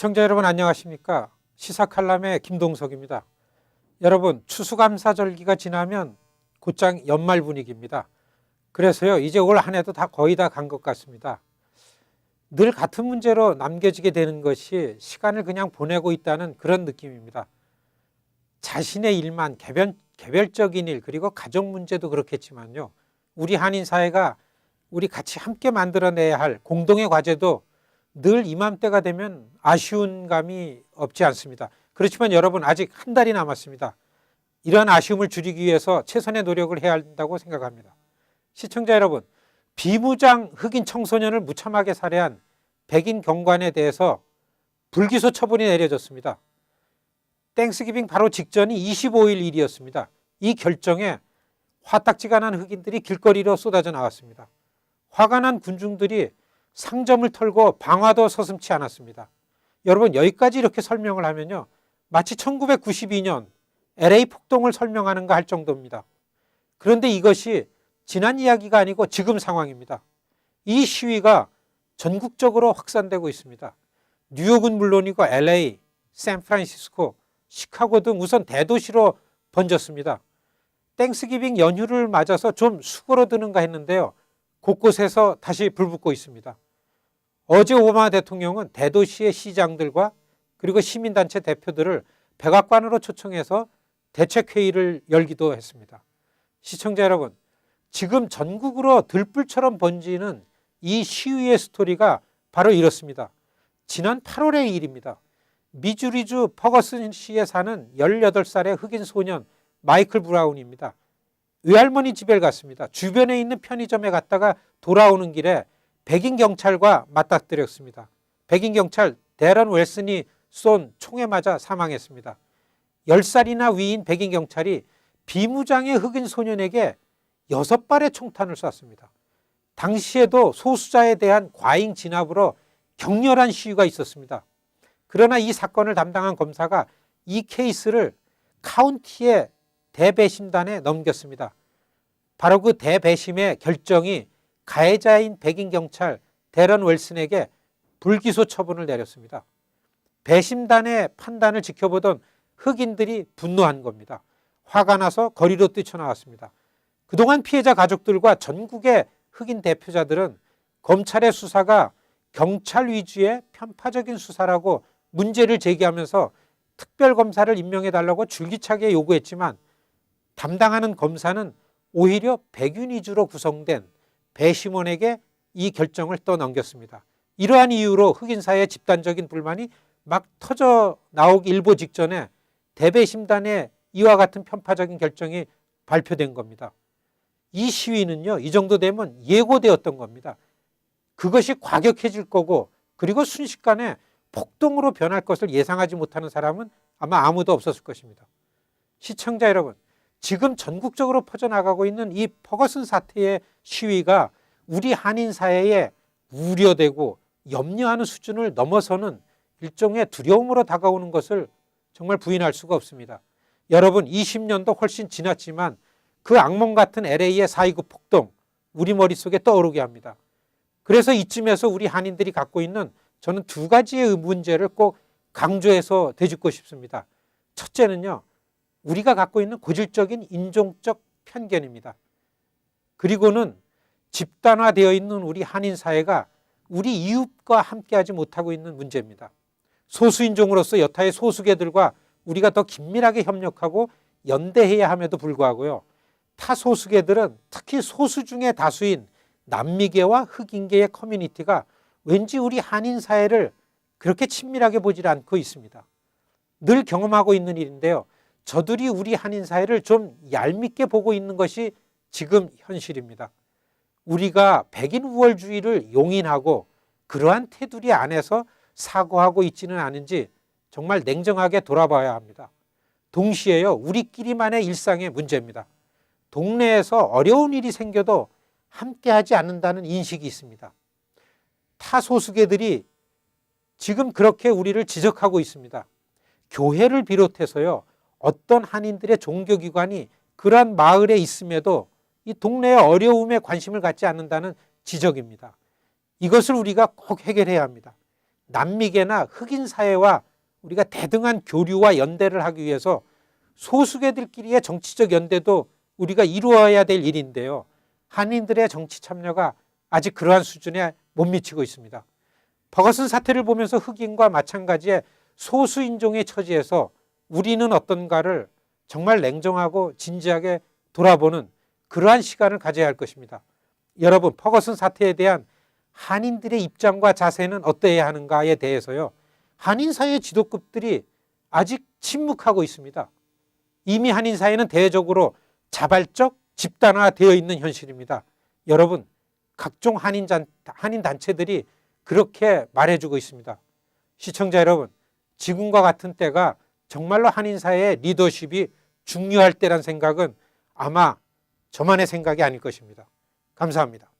시청자 여러분 안녕하십니까? 시사칼럼의 김동석입니다. 여러분 추수감사절기가 지나면 곧장 연말 분위기입니다. 그래서요 이제 올 한 해도 거의 다 간 것 같습니다. 늘 같은 문제로 남겨지게 되는 것이 시간을 그냥 보내고 있다는 그런 느낌입니다. 자신의 일만 개별적인 일 그리고 가족 문제도 그렇겠지만요. 우리 한인 사회가 우리 같이 함께 만들어내야 할 공동의 과제도 늘 이맘때가 되면 아쉬운 감이 없지 않습니다. 그렇지만 여러분 아직 한 달이 남았습니다. 이러한 아쉬움을 줄이기 위해서 최선의 노력을 해야 한다고 생각합니다. 시청자 여러분, 비무장 흑인 청소년을 무참하게 살해한 백인 경관에 대해서 불기소 처분이 내려졌습니다. 땡스기빙 바로 직전이 25일 일이었습니다. 이 결정에 화딱지가 난 흑인들이 길거리로 쏟아져 나왔습니다. 화가 난 군중들이 상점을 털고 방화도 서슴지 않았습니다. 여러분 여기까지 이렇게 설명을 하면요 마치 1992년 LA 폭동을 설명하는가 할 정도입니다. 그런데 이것이 지난 이야기가 아니고 지금 상황입니다. 이 시위가 전국적으로 확산되고 있습니다. 뉴욕은 물론이고 LA, 샌프란시스코, 시카고 등 우선 대도시로 번졌습니다. 땡스기빙 연휴를 맞아서 좀 수그러드는가 했는데요. 곳곳에서 다시 불붙고 있습니다. 어제 오바마 대통령은 대도시의 시장들과 그리고 시민단체 대표들을 백악관으로 초청해서 대책회의를 열기도 했습니다. 시청자 여러분, 지금 전국으로 들불처럼 번지는 이 시위의 스토리가 바로 이렇습니다. 지난 8월의 일입니다. 미주리주 퍼거슨시에 사는 18살의 흑인 소년 마이클 브라운입니다. 외할머니 집에 갔습니다. 주변에 있는 편의점에 갔다가 돌아오는 길에 백인 경찰과 맞닥뜨렸습니다. 백인 경찰 데런 웰슨이 쏜 총에 맞아 사망했습니다. 10살이나 위인 백인 경찰이 비무장의 흑인 소년에게 6발의 총탄을 쐈습니다. 당시에도 소수자에 대한 과잉 진압으로 격렬한 시위가 있었습니다. 그러나 이 사건을 담당한 검사가 이 케이스를 카운티의 대배심단에 넘겼습니다. 바로 그 대배심의 결정이 가해자인 백인 경찰 데런 웰슨에게 불기소 처분을 내렸습니다. 배심단의 판단을 지켜보던 흑인들이 분노한 겁니다. 화가 나서 거리로 뛰쳐나왔습니다. 그동안 피해자 가족들과 전국의 흑인 대표자들은 검찰의 수사가 경찰 위주의 편파적인 수사라고 문제를 제기하면서 특별검사를 임명해달라고 줄기차게 요구했지만 담당하는 검사는 오히려 백인 위주로 구성된 배심원에게 이 결정을 떠넘겼습니다. 이러한 이유로 흑인사회의 집단적인 불만이 막 터져 나오기 일보 직전에 대배심단의 이와 같은 편파적인 결정이 발표된 겁니다. 이 시위는요, 이 정도 되면 예고되었던 겁니다. 그것이 과격해질 거고 그리고 순식간에 폭동으로 변할 것을 예상하지 못하는 사람은 아마 아무도 없었을 것입니다. 시청자 여러분, 지금 전국적으로 퍼져나가고 있는 이 퍼거슨 사태의 시위가 우리 한인 사회에 우려되고 염려하는 수준을 넘어서는 일종의 두려움으로 다가오는 것을 정말 부인할 수가 없습니다. 여러분 20년도 훨씬 지났지만 그 악몽 같은 LA의 4.29 폭동 우리 머릿속에 떠오르게 합니다. 그래서 이쯤에서 우리 한인들이 갖고 있는 저는 두 가지의 문제를 꼭 강조해서 되짚고 싶습니다. 첫째는요, 우리가 갖고 있는 고질적인 인종적 편견입니다. 그리고는 집단화되어 있는 우리 한인 사회가 우리 이웃과 함께하지 못하고 있는 문제입니다. 소수인종으로서 여타의 소수계들과 우리가 더 긴밀하게 협력하고 연대해야 함에도 불구하고요, 타 소수계들은 특히 소수 중의 다수인 남미계와 흑인계의 커뮤니티가 왠지 우리 한인 사회를 그렇게 친밀하게 보질 않고 있습니다. 늘 경험하고 있는 일인데요. 저들이 우리 한인 사회를 좀 얄밉게 보고 있는 것이 지금 현실입니다. 우리가 백인 우월주의를 용인하고 그러한 테두리 안에서 사고하고 있지는 않은지 정말 냉정하게 돌아봐야 합니다. 동시에요, 우리끼리만의 일상의 문제입니다. 동네에서 어려운 일이 생겨도 함께하지 않는다는 인식이 있습니다. 타소수계들이 지금 그렇게 우리를 지적하고 있습니다. 교회를 비롯해서요, 어떤 한인들의 종교기관이 그러한 마을에 있음에도 이 동네의 어려움에 관심을 갖지 않는다는 지적입니다. 이것을 우리가 꼭 해결해야 합니다. 남미계나 흑인 사회와 우리가 대등한 교류와 연대를 하기 위해서 소수계들끼리의 정치적 연대도 우리가 이루어야 될 일인데요. 한인들의 정치 참여가 아직 그러한 수준에 못 미치고 있습니다. 버거슨 사태를 보면서 흑인과 마찬가지의 소수인종의 처지에서 우리는 어떤가를 정말 냉정하고 진지하게 돌아보는 그러한 시간을 가져야 할 것입니다. 여러분, 버거슨 사태에 대한 한인들의 입장과 자세는 어떠해야 하는가에 대해서요, 한인 사회 지도급들이 아직 침묵하고 있습니다. 이미 한인 사회는 대외적으로 자발적 집단화되어 있는 현실입니다. 여러분, 각종 한인 단체들이 그렇게 말해주고 있습니다. 시청자 여러분, 지금과 같은 때가 정말로 한인 사회의 리더십이 중요할 때란 생각은 아마 저만의 생각이 아닐 것입니다. 감사합니다.